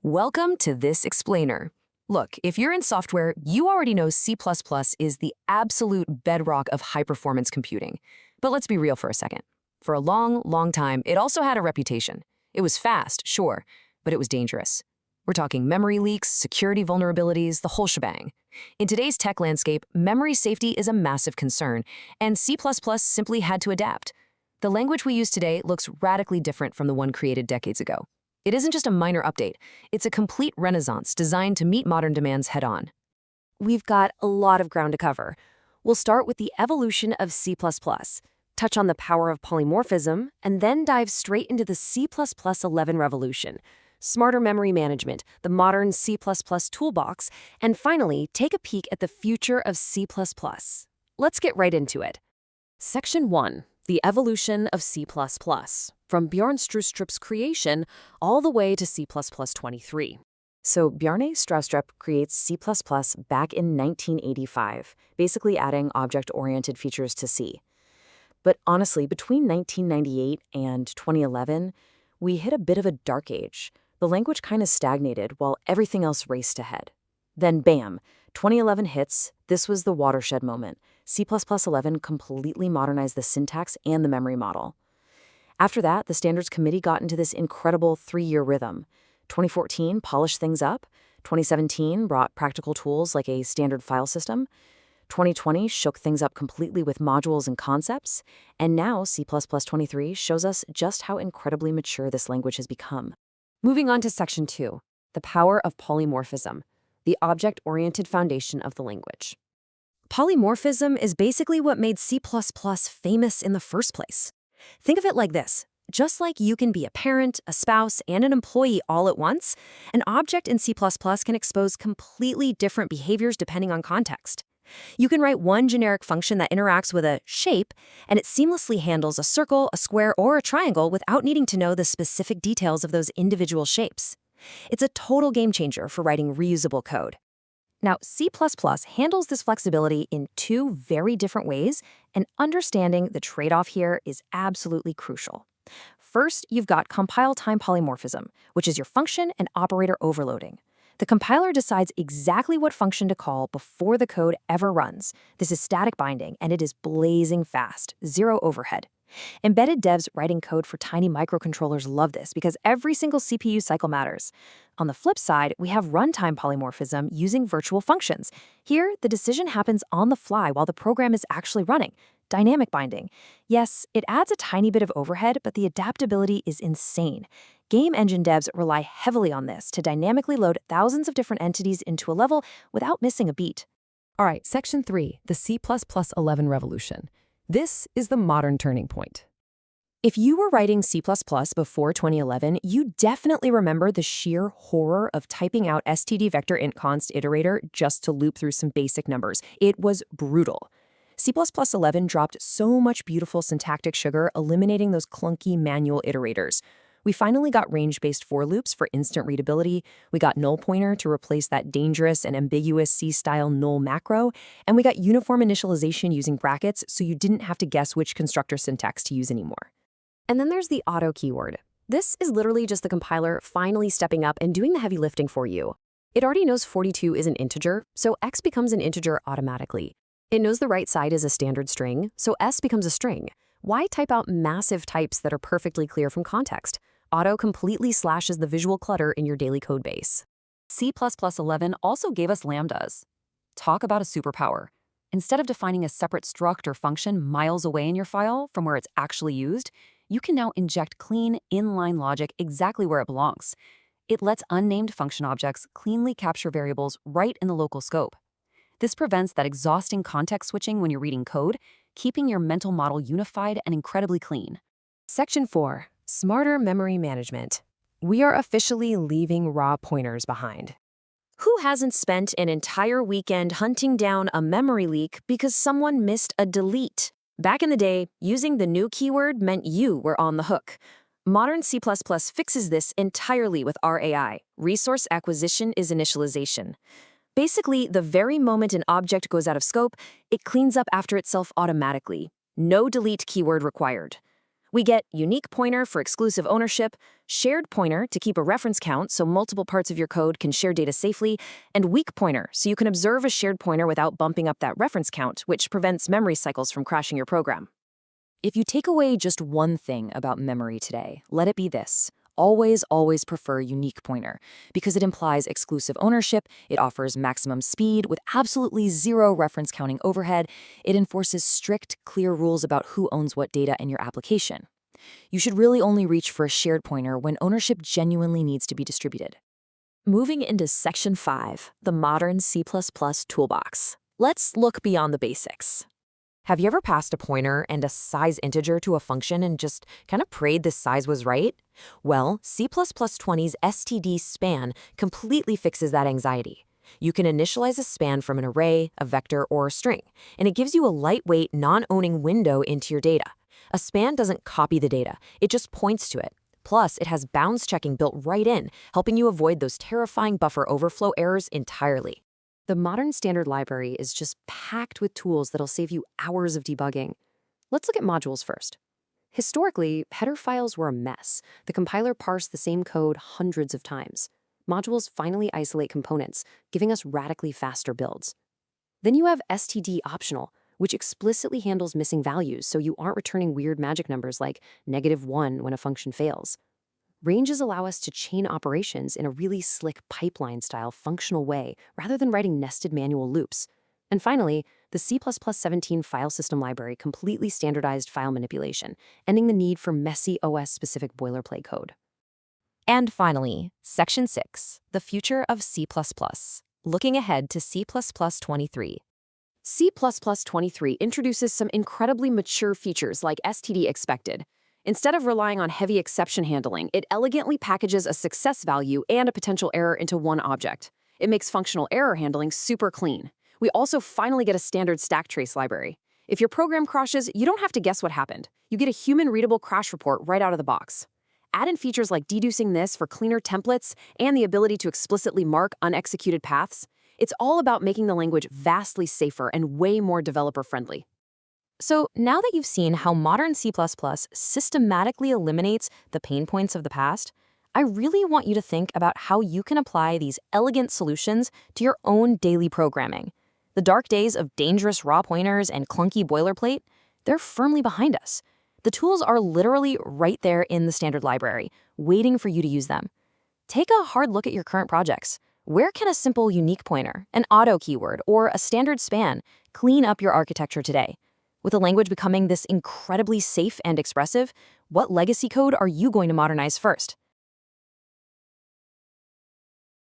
Welcome to this explainer. Look, if you're in software, you already know C++ is the absolute bedrock of high-performance computing. But let's be real for a second. For a long, long time, it also had a reputation. It was fast, sure, but it was dangerous. We're talking memory leaks, security vulnerabilities, the whole shebang. In today's tech landscape, memory safety is a massive concern, and C++ simply had to adapt. The language we use today looks radically different from the one created decades ago. It isn't just a minor update, it's a complete renaissance designed to meet modern demands head-on. We've got a lot of ground to cover. We'll start with the evolution of C++, touch on the power of polymorphism, and then dive straight into the C++11 revolution, smarter memory management, the modern C++ toolbox, and finally, take a peek at the future of C++. Let's get right into it. Section 1. The evolution of C++, from Bjorn Stroustrup's creation all the way to C++23. So Bjarne Stroustrup creates C++ back in 1985, basically adding object-oriented features to C. But honestly, between 1998 and 2011, we hit a bit of a dark age. The language kind of stagnated while everything else raced ahead. Then bam, 2011 hits. This was the watershed moment. C++11 completely modernized the syntax and the memory model. After that, the Standards Committee got into this incredible 3-year rhythm. 2014 polished things up. 2017 brought practical tools like a standard file system. 2020 shook things up completely with modules and concepts. And now C++23 shows us just how incredibly mature this language has become. Moving on to Section 2, the power of polymorphism, the object-oriented foundation of the language. Polymorphism is basically what made C++ famous in the first place. Think of it like this. Just like you can be a parent, a spouse, and an employee all at once, an object in C++ can expose completely different behaviors depending on context. You can write one generic function that interacts with a shape, and it seamlessly handles a circle, a square, or a triangle without needing to know the specific details of those individual shapes. It's a total game changer for writing reusable code. Now, C++ handles this flexibility in 2 very different ways, and understanding the trade-off here is absolutely crucial. First, you've got compile-time polymorphism, which is your function and operator overloading. The compiler decides exactly what function to call before the code ever runs. This is static binding, and it is blazing fast, zero overhead. Embedded devs writing code for tiny microcontrollers love this because every single CPU cycle matters. On the flip side, we have runtime polymorphism using virtual functions. Here, the decision happens on the fly while the program is actually running. Dynamic binding. Yes, it adds a tiny bit of overhead, but the adaptability is insane. Game engine devs rely heavily on this to dynamically load thousands of different entities into a level without missing a beat. All right, Section 3, the C++11 revolution. This is the modern turning point. If you were writing C++ before 2011, you definitely remember the sheer horror of typing out std vector int const iterator just to loop through some basic numbers. It was brutal. C++11 dropped so much beautiful syntactic sugar, eliminating those clunky manual iterators. We finally got range-based for loops for instant readability, we got null pointer to replace that dangerous and ambiguous C-style null macro, and we got uniform initialization using brackets so you didn't have to guess which constructor syntax to use anymore. And then there's the auto keyword. This is literally just the compiler finally stepping up and doing the heavy lifting for you. It already knows 42 is an integer, so x becomes an integer automatically. It knows the right side is a standard string, so s becomes a string. Why type out massive types that are perfectly clear from context? Auto completely slashes the visual clutter in your daily code base. C++11 also gave us lambdas. Talk about a superpower. Instead of defining a separate struct or function miles away in your file from where it's actually used, you can now inject clean, inline logic exactly where it belongs. It lets unnamed function objects cleanly capture variables right in the local scope. This prevents that exhausting context switching when you're reading code, keeping your mental model unified and incredibly clean. Section 4. Smarter memory management. We are officially leaving raw pointers behind. Who hasn't spent an entire weekend hunting down a memory leak because someone missed a delete? Back in the day, using the new keyword meant you were on the hook. Modern C++ fixes this entirely with RAII. Resource acquisition is initialization. Basically, the very moment an object goes out of scope, it cleans up after itself automatically. No delete keyword required. We get unique pointer for exclusive ownership, shared pointer to keep a reference count so multiple parts of your code can share data safely, and weak pointer so you can observe a shared pointer without bumping up that reference count, which prevents memory cycles from crashing your program. If you take away just one thing about memory today, let it be this. Always prefer unique pointer because it implies exclusive ownership, it offers maximum speed with absolutely zero reference counting overhead, it enforces strict, clear rules about who owns what data in your application. You should really only reach for a shared pointer when ownership genuinely needs to be distributed. Moving into Section 5, the modern C++ toolbox. Let's look beyond the basics. Have you ever passed a pointer and a size integer to a function and just kind of prayed this size was right? Well, C++20's std span completely fixes that anxiety. You can initialize a span from an array, a vector, or a string, and it gives you a lightweight, non-owning window into your data. A span doesn't copy the data, it just points to it. Plus, it has bounds checking built right in, helping you avoid those terrifying buffer overflow errors entirely. The modern standard library is just packed with tools that'll save you hours of debugging. Let's look at modules first. Historically, header files were a mess. The compiler parsed the same code hundreds of times. Modules finally isolate components, giving us radically faster builds. Then you have std optional, which explicitly handles missing values so you aren't returning weird magic numbers like -1 when a function fails. Ranges allow us to chain operations in a really slick pipeline-style functional way rather than writing nested manual loops. And finally, the C++17 file system library completely standardized file manipulation, ending the need for messy OS-specific boilerplate code. And finally, Section 6, the future of C++, looking ahead to C++23. C++23 introduces some incredibly mature features like std expected. Instead of relying on heavy exception handling, it elegantly packages a success value and a potential error into one object. It makes functional error handling super clean. We also finally get a standard stack trace library. If your program crashes, you don't have to guess what happened. You get a human-readable crash report right out of the box. Add in features like deducing this for cleaner templates and the ability to explicitly mark unexecuted paths. It's all about making the language vastly safer and way more developer-friendly. So now that you've seen how modern C++ systematically eliminates the pain points of the past, I really want you to think about how you can apply these elegant solutions to your own daily programming. The dark days of dangerous raw pointers and clunky boilerplate, they're firmly behind us. The tools are literally right there in the standard library, waiting for you to use them. Take a hard look at your current projects. Where can a simple unique pointer, an auto keyword, or a standard span clean up your architecture today? With the language becoming this incredibly safe and expressive, what legacy code are you going to modernize first?